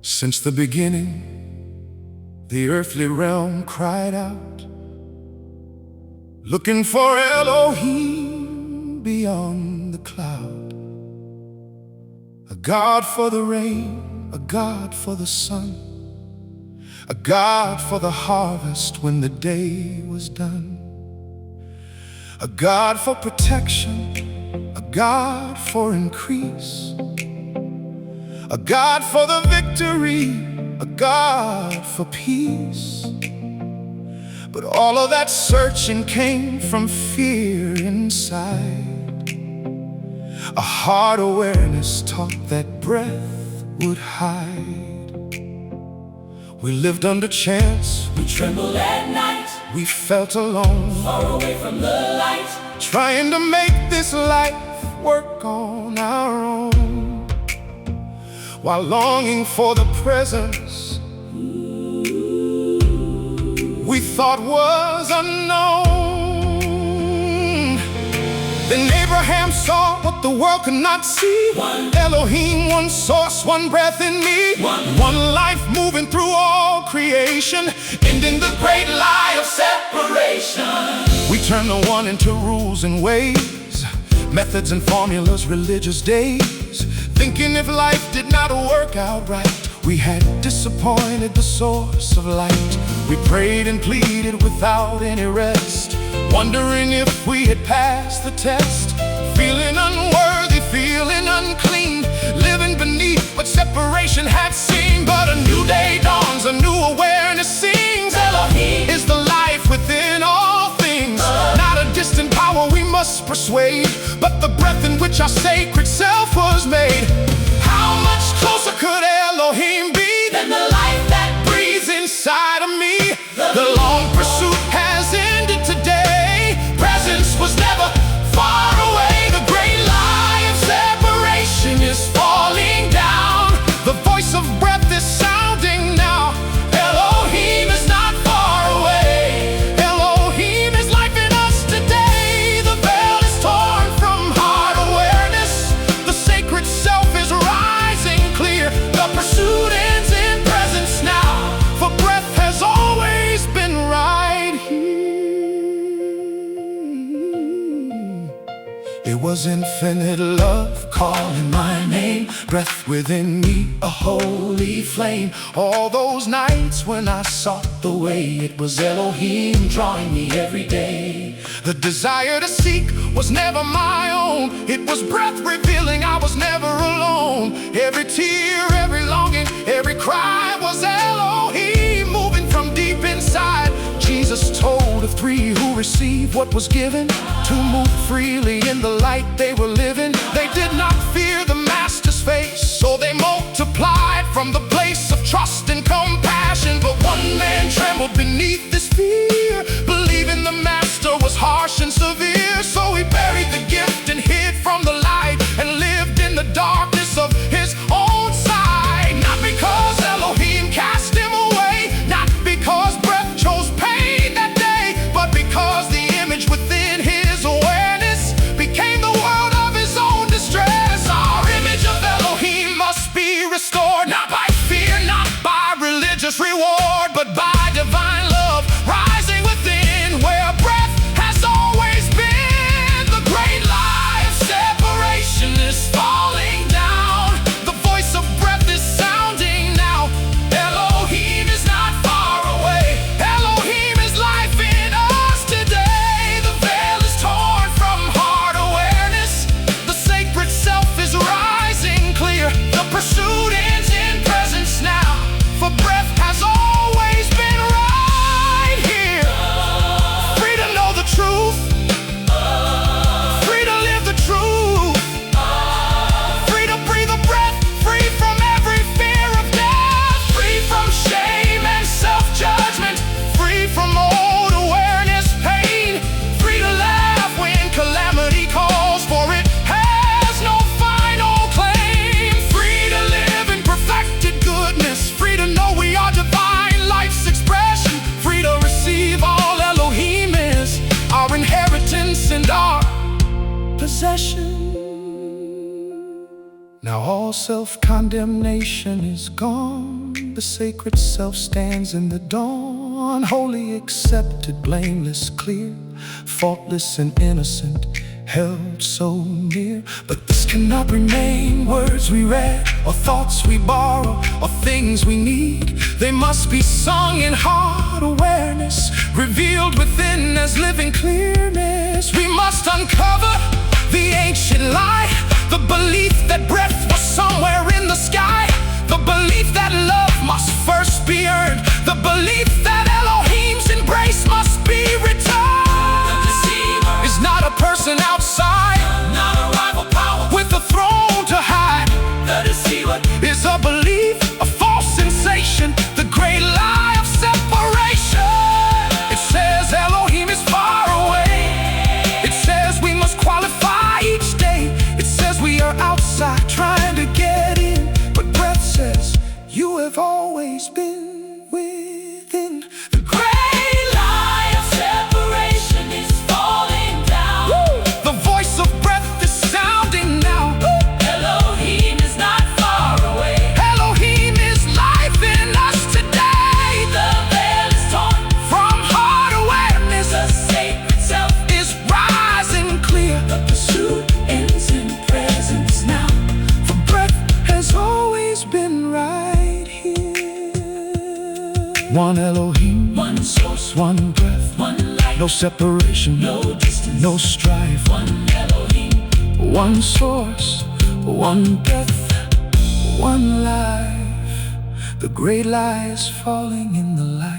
Since the beginning, the earthly realm cried out, looking for Elohim beyond the cloud. A God for the rain, a God for the sun, a God for the harvest when the day was done. A God for protection, a God for increase, a God for the victory, a God for peace. But all of that searching came from fear inside. A heart awareness taught that breath would hide. We lived under chance, we trembled at night, we felt alone, far away from the light, trying to make this life work on our own, while longing for the presence we thought was unknown. Then Abraham saw what the world could not see. One Elohim, one source, one breath in me. One life moving through all creation, ending the great lie of separation. We turned the one into rules and ways, methods and formulas, religious days, thinking if life did not work out right, we had disappointed the source of light. We prayed and pleaded without any rest, wondering if we had passed the test, feeling unworthy, feeling unclean, living beneath what separation had seen. But a new day dawns, a new awareness sings. Elohim is the life within all things, not a distant power we must persuade, but the breath in which our sacred self was made. How much closer could Elohim be than the life that breathes inside of me? The long pursuit has ended today. Presence was never far away. The great lie of separation is falling down. The voice of breath is sounding now. Elohim is not far away. Elohim is life in us today. The veil is torn from heart awareness. The sacred self is rising clear. The pursuit ends in presence now, for breath has always been right here. It was infinite love calling my name, breath within me, a holy flame. All those nights when I sought the way, it was Elohim drawing me every day. The desire to seek was never my own, it was breath revealing I was never alone. Every tear, every longing, every cry was Elohim moving from deep inside. Jesus told of three who received what was given, to move freely in the light they were living. They did not fear the master's face, so they multiplied from the place of trust and compassion. But one man trembled beneath this fear, believing the master was harsh and severe. So he buried the gift and hid from the light, and lived in the darkness of his own side. Not because Elohim cast him away, not because breath chose pain that day, but because the image within his awareness became the world of his own distress. Our image of Elohim must be restored, not by fear, not by religious reward, but by divine love rising within, where breath has always been. The great lie of separation is falling down. The voice of breath is sounding now. Elohim is not far away. Elohim is life in us today. The veil is torn from heart awareness. The sacred self is rising clear. The pursuit ends in presence now, for breath has always been right. All self-condemnation is gone. The sacred self stands in the dawn. Holy, accepted, blameless, clear, faultless and innocent, held so near. But this cannot remain words we read, or thoughts we borrow, or things we need. They must be sung in heart awareness, revealed within as living clearness. We must uncover the ancient lie, the belief that breath was somewhere in the sky, the belief that love must first be earned, the belief that Elohim's embrace must be returned. The deceiver is not a person outside, not a rival power with a throne to hide. The deceiver Is a belief, a false sensation, the great lie of separation. It says Elohim is far away. It says we must qualify each day. It says we are outside trying to get in. But breath says you have always been within. The great lie of separation is falling down. The voice of breath is sounding now. Elohim is not far away. Elohim is life in us today. The veil is torn From heart awareness the sacred self. is rising clear. The pursuit ends in presence now. For breath has always been right here. One Elohim, One source, one breath, one light, no separation, no distance, no strife. one Elohim. One source, one breath, one life. The great lie is falling in the light.